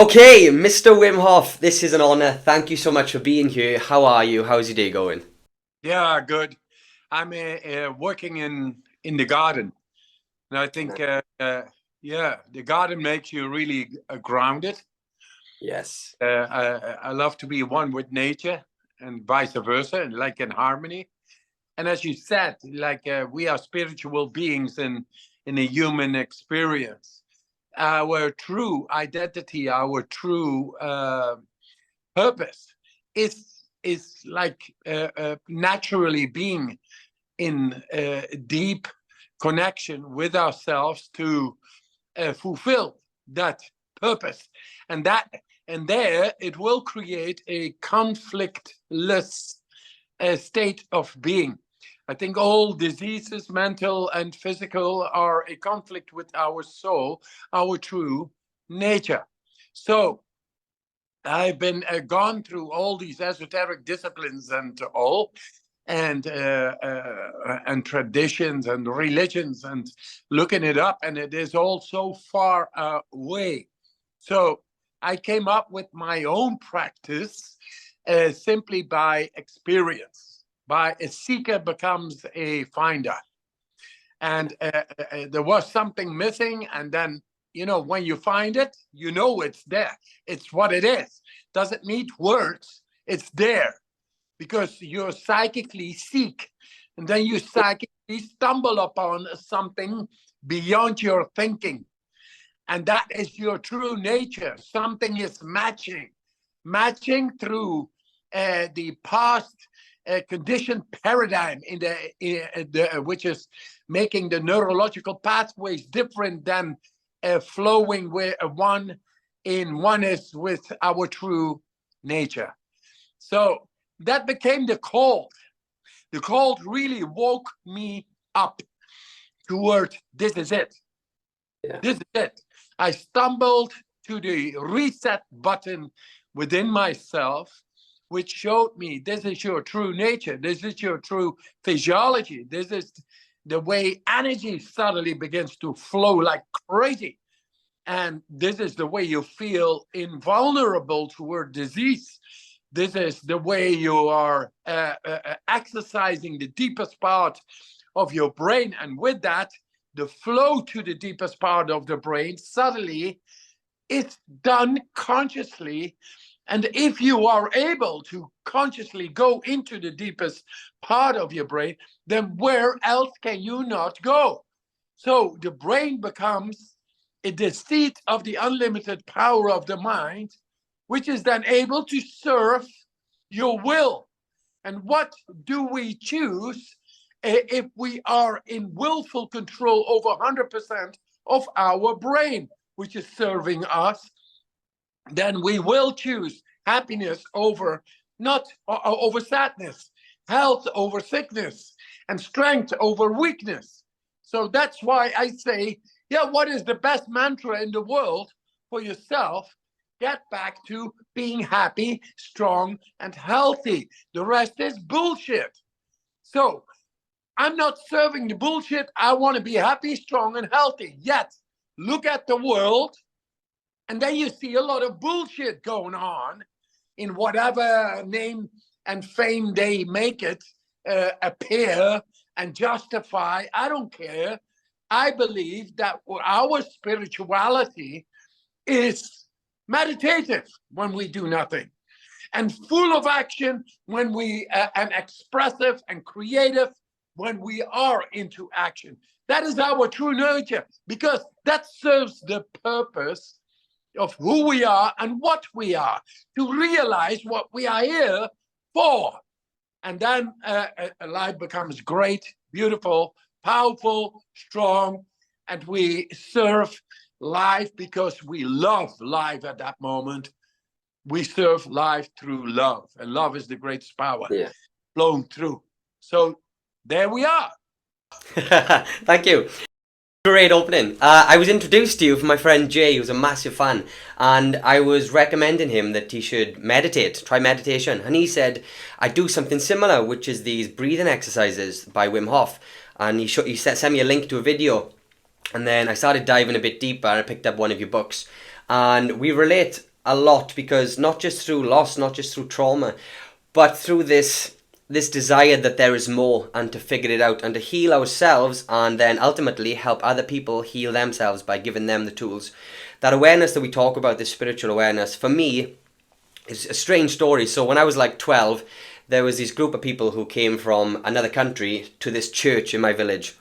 Okay, Mr. Wim Hof, this is an honor. Thank you so much for being here. How are you? How's your day going? Yeah, good. I'm working in the garden, and I think yeah, the garden makes you really grounded. Yes. I love to be one with nature, and vice versa, and like in harmony. And as you said, like we are spiritual beings in a human experience. Our true identity, our true purpose is like naturally being in deep connection with ourselves to fulfill that purpose, and there it will create a conflictless state of being. I think all diseases, mental and physical, are a conflict with our soul, our true nature. So I've been gone through all these esoteric disciplines and traditions and religions and looking it up, and it is all so far away. So I came up with my own practice simply by experience. By a seeker becomes a finder, and there was something missing, and then when you find it, it's there. It's what it is. Doesn't need words. It's there because you psychically seek, and then you psychically stumble upon something beyond your thinking, and that is your true nature. Something is matching through the past conditioned paradigm which is making the neurological pathways different than flowing with one in oneness with our true nature. So that became the call. The call really woke me up toward this is it. Yeah. This is it. I stumbled to the reset button within myself, which showed me this is your true nature. This is your true physiology. This is the way energy suddenly begins to flow like crazy. And this is the way you feel invulnerable toward disease. This is the way you are exercising the deepest part of your brain. And with that, the flow to the deepest part of the brain suddenly is done consciously. And if you are able to consciously go into the deepest part of your brain, then where else can you not go? So the brain becomes the seat of the unlimited power of the mind, which is then able to serve your will. And what do we choose if we are in willful control over 100% of our brain, which is serving us? Then we will choose happiness over not over sadness, health over sickness, and strength over weakness. So that's why I say, yeah, what is the best mantra in the world for yourself? Get back to being happy, strong, and healthy. The rest is bullshit. So I'm not serving the bullshit. I want to be happy, strong, and healthy. Yet, look at the world, and then you see a lot of bullshit going on in whatever name and fame they make it appear and justify. I don't care. I believe that our spirituality is meditative when we do nothing, and full of action when we and expressive and creative when we are into action. That is our true nature, because that serves the purpose of who we are and what we are, to realize what we are here for. And then life becomes great, beautiful, powerful, strong, and we serve life because we love life at that moment. We serve life through love, and love is the greatest power Yeah. flowing through. So there we are. Thank you. Great opening. I was introduced to you from my friend Jay, who's a massive fan, and I was recommending him that he should meditate, try meditation, and he said I do something similar, which is these breathing exercises by Wim Hof, and he sent me a link to a video, and then I started diving a bit deeper, and I picked up one of your books, and we relate a lot, because not just through loss, not just through trauma, but through this desire that there is more, and to figure it out and to heal ourselves, and then ultimately help other people heal themselves by giving them the tools. That awareness that we talk about, this spiritual awareness, for me, is a strange story. So when I was like 12, there was this group of people who came from another country to this church in my village.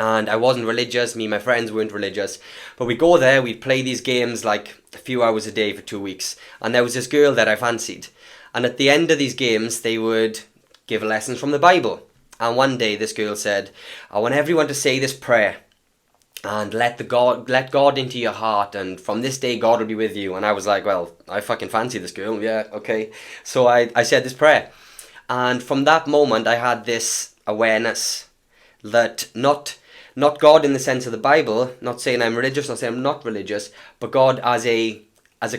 And I wasn't religious, me and my friends weren't religious. But we'd go there, we'd play these games like a few hours a day for 2 weeks. And there was this girl that I fancied. And at the end of these games, they would give lessons from the Bible. And one day this girl said, I want everyone to say this prayer and let God into your heart, and from this day God will be with you. And I was like, well, I fucking fancy this girl, yeah, okay. So I said this prayer. And from that moment I had this awareness that not God in the sense of the Bible, not saying I'm religious, not saying I'm not religious, but God as a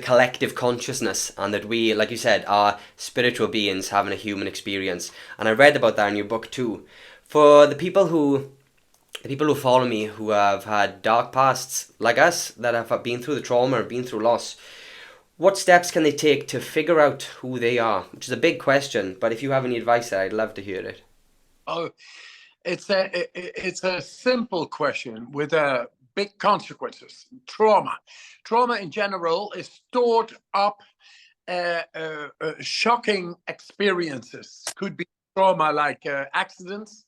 collective consciousness, and that we, like you said, are spiritual beings having a human experience. And I read about that in your book too. For the people who follow me, who have had dark pasts like us, that have been through the trauma, been through loss, what steps can they take to figure out who they are? Which is a big question, but if you have any advice there, I'd love to hear it. Oh, it's a simple question with big consequences. Trauma in general is stored up shocking experiences. Could be trauma like accidents,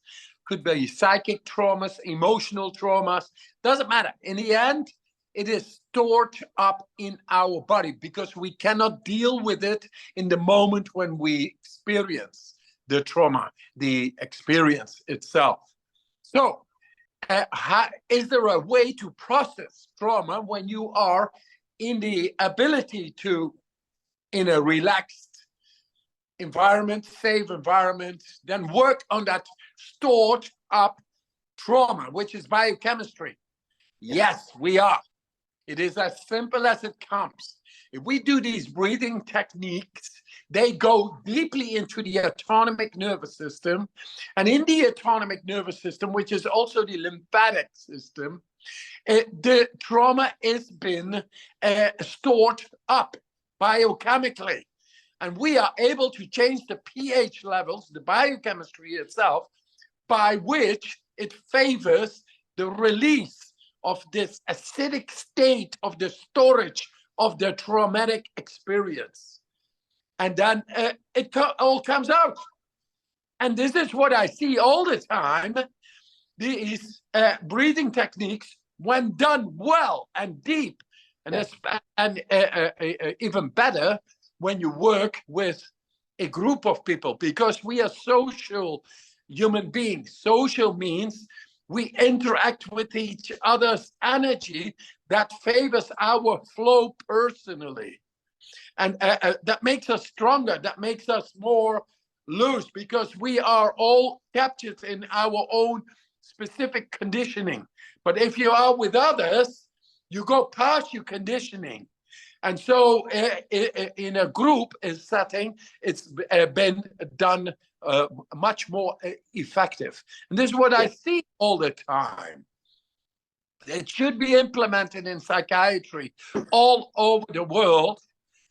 could be psychic traumas, emotional traumas. Doesn't matter. In the end, it is stored up in our body because we cannot deal with it in the moment when we experience the trauma, the experience itself. So, is there a way to process trauma when you are in the ability to, in a relaxed environment, safe environment, then work on that stored up trauma, which is biochemistry? Yes, we are. It is as simple as it comes. If we do these breathing techniques, they go deeply into the autonomic nervous system. And in the autonomic nervous system, which is also the lymphatic system, the trauma has been stored up biochemically. And we are able to change the pH levels, the biochemistry itself, by which it favors the release of this acidic state of the storage of the traumatic experience. And then it all comes out. And this is what I see all the time. These breathing techniques, when done well and deep, and even better when you work with a group of people, because we are social human beings. Social means we interact with each other's energy that favors our flow personally. And that makes us stronger, that makes us more loose, because we are all captured in our own specific conditioning. But if you are with others, you go past your conditioning. And so in a group setting, it's been done much more effective. And this is what I see all the time. It should be implemented in psychiatry all over the world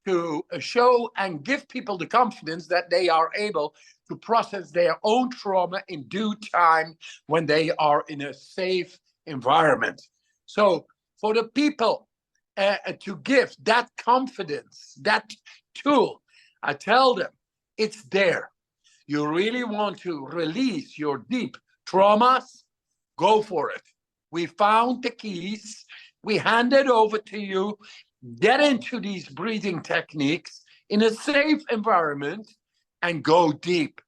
to show and give people the confidence that they are able to process their own trauma in due time when they are in a safe environment. So for the people to give that confidence, that tool, I tell them it's there. You really want to release your deep traumas, go for it. We found the keys. We hand it over to you. Get into these breathing techniques in a safe environment and go deep,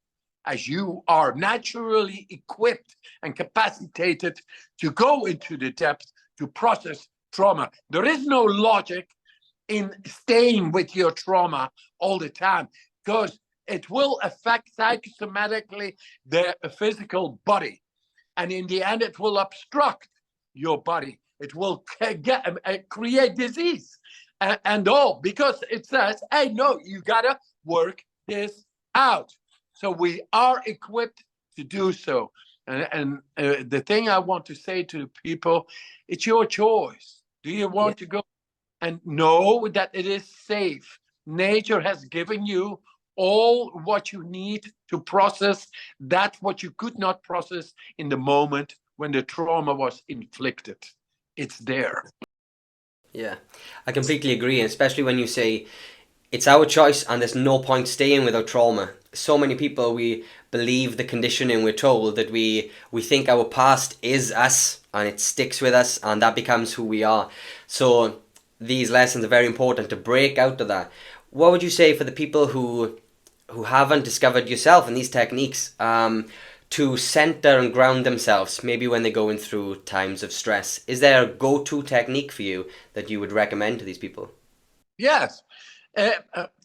as you are naturally equipped and capacitated to go into the depth to process trauma. There is no logic in staying with your trauma all the time, because it will affect psychosomatically the physical body. And in the end, it will obstruct your body. It will create disease and all, because it says, hey, no, you gotta work this out. So we are equipped to do so. And the thing I want to say to people, it's your choice. Do you want to go and know that it is safe. Nature has given you all what you need to process that what you could not process in the moment when the trauma was inflicted. It's there. Yeah, I completely agree, and especially when you say it's our choice and there's no point staying with our trauma. So many people, we believe the conditioning we're told, that we think our past is us and it sticks with us and that becomes who we are. So these lessons are very important to break out of that. What would you say for the people who haven't discovered yourself and these techniques, to center and ground themselves, maybe when they're going through times of stress? Is there a go-to technique for you that you would recommend to these people? Yes.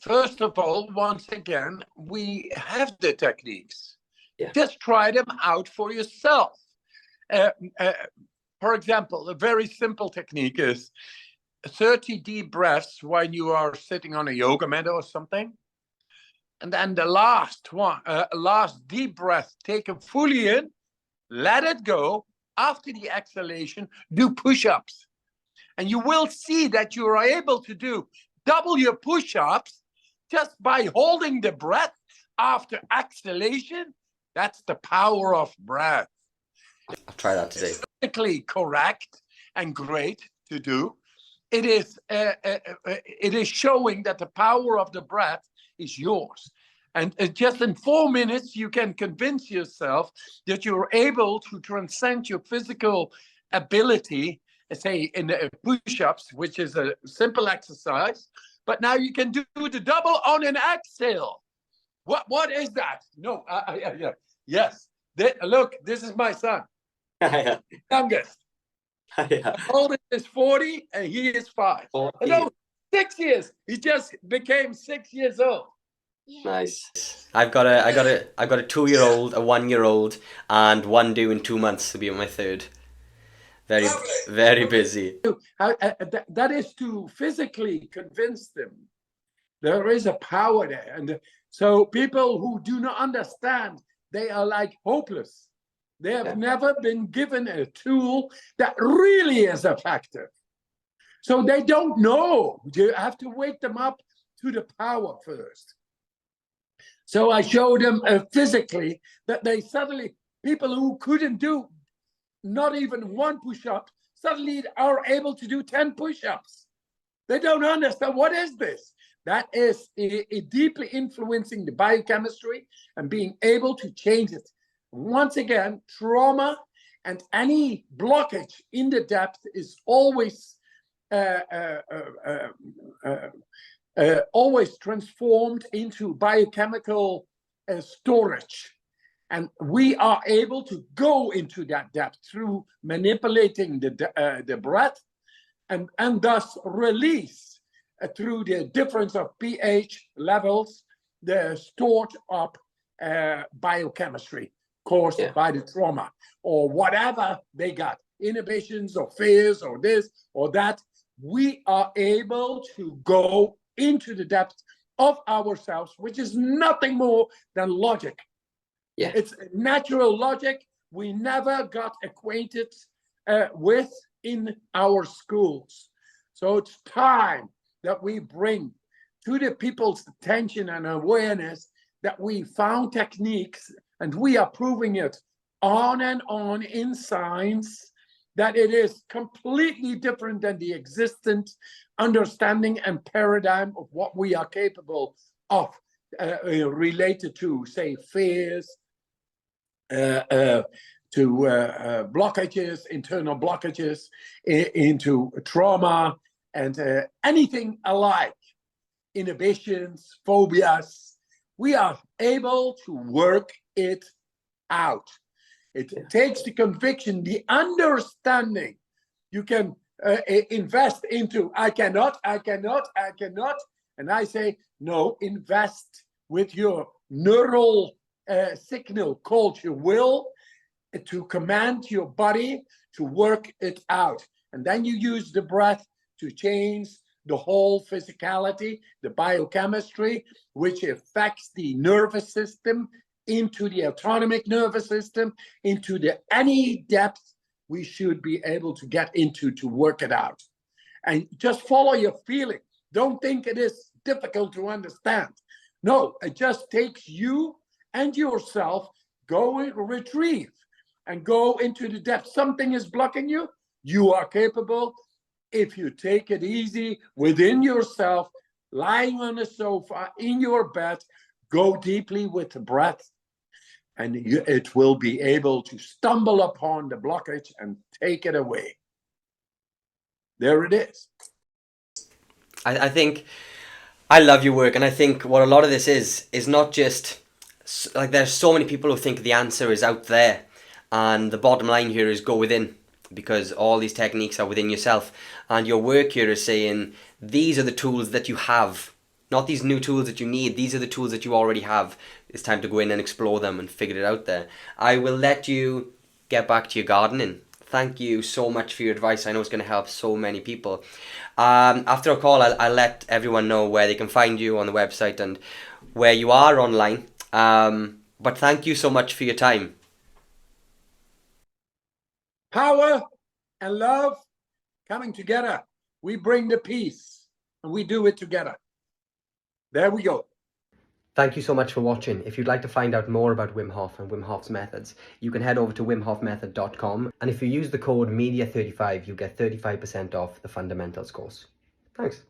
First of all, once again, we have the techniques. Yeah. Just try them out for yourself. For example, a very simple technique is 30 deep breaths when you are sitting on a yoga mat or something. And then the last one, last deep breath, take it fully in, let it go. After the exhalation, do push-ups. And you will see that you are able to do double your push-ups just by holding the breath after exhalation. That's the power of breath. I'll try that today. It's technically correct and great to do. It is showing that the power of the breath is yours. And just in 4 minutes, you can convince yourself that you're able to transcend your physical ability, say in the push-ups, which is a simple exercise, but now you can do the double on an exhale. What is that? No, yes. Look, this is my son, youngest. Yeah. Oldest is 40 and he is 5. 40. No, 6 years. He just became 6 years old. Nice. I've got a 2-year-old, a 1-year-old, and one due in 2 months to be my third. Very, very busy. That is to physically convince them. There is a power there. And so people who do not understand, they are like hopeless. They have never been given a tool that really is effective. So they don't know. You have to wake them up to the power first. So I showed them physically that they suddenly, people who couldn't do not even one push-up, suddenly are able to do 10 push-ups. They don't understand, what is this? That is deeply influencing the biochemistry and being able to change it. Once again, trauma and any blockage in the depth is always always transformed into biochemical storage. And we are able to go into that depth through manipulating the breath and thus release through the difference of pH levels, the stored up biochemistry caused by the trauma or whatever they got, inhibitions or fears or this or that. We are able to go into the depth of ourselves, which is nothing more than logic. Yeah. It's natural logic we never got acquainted with in our schools. So it's time that we bring to the people's attention and awareness that we found techniques, and we are proving it on and on in science, that it is completely different than the existent understanding and paradigm of what we are capable of related to, say, fears, to blockages, internal blockages, into trauma, and anything alike, inhibitions, phobias. We are able to work it out. It takes the conviction, the understanding. You can invest into, I cannot. And I say, no, invest with your neural signal called your will to command your body to work it out. And then you use the breath to change the whole physicality, the biochemistry, which affects the nervous system, into the autonomic nervous system, into the any depth we should be able to get into to work it out. and just follow your feeling. Don't think it is difficult to understand. No, it just takes you and yourself go and retrieve and go into the depth. Something is blocking you. You are capable. If you take it easy within yourself, lying on a sofa, in your bed, go deeply with the breath, and it will be able to stumble upon the blockage and take it away. There it is. I think I love your work, and I think what a lot of this is not just like there's so many people who think the answer is out there, and the bottom line here is go within, because all these techniques are within yourself, and your work here is saying these are the tools that you have, not these new tools that you need. These are the tools that you already have. It's time to go in and explore them and figure it out there. I will let you get back to your gardening. Thank you so much for your advice. I know it's going to help so many people. After a call, I'll let everyone know where they can find you on the website and where you are online. But thank you so much for your time. Power and love coming together. We bring the peace, and we do it together. There we go. Thank you so much for watching. If you'd like to find out more about Wim Hof and Wim Hof's methods, you can head over to wimhofmethod.com, and if you use the code MEDIA35, you get 35% off the fundamentals course. Thanks.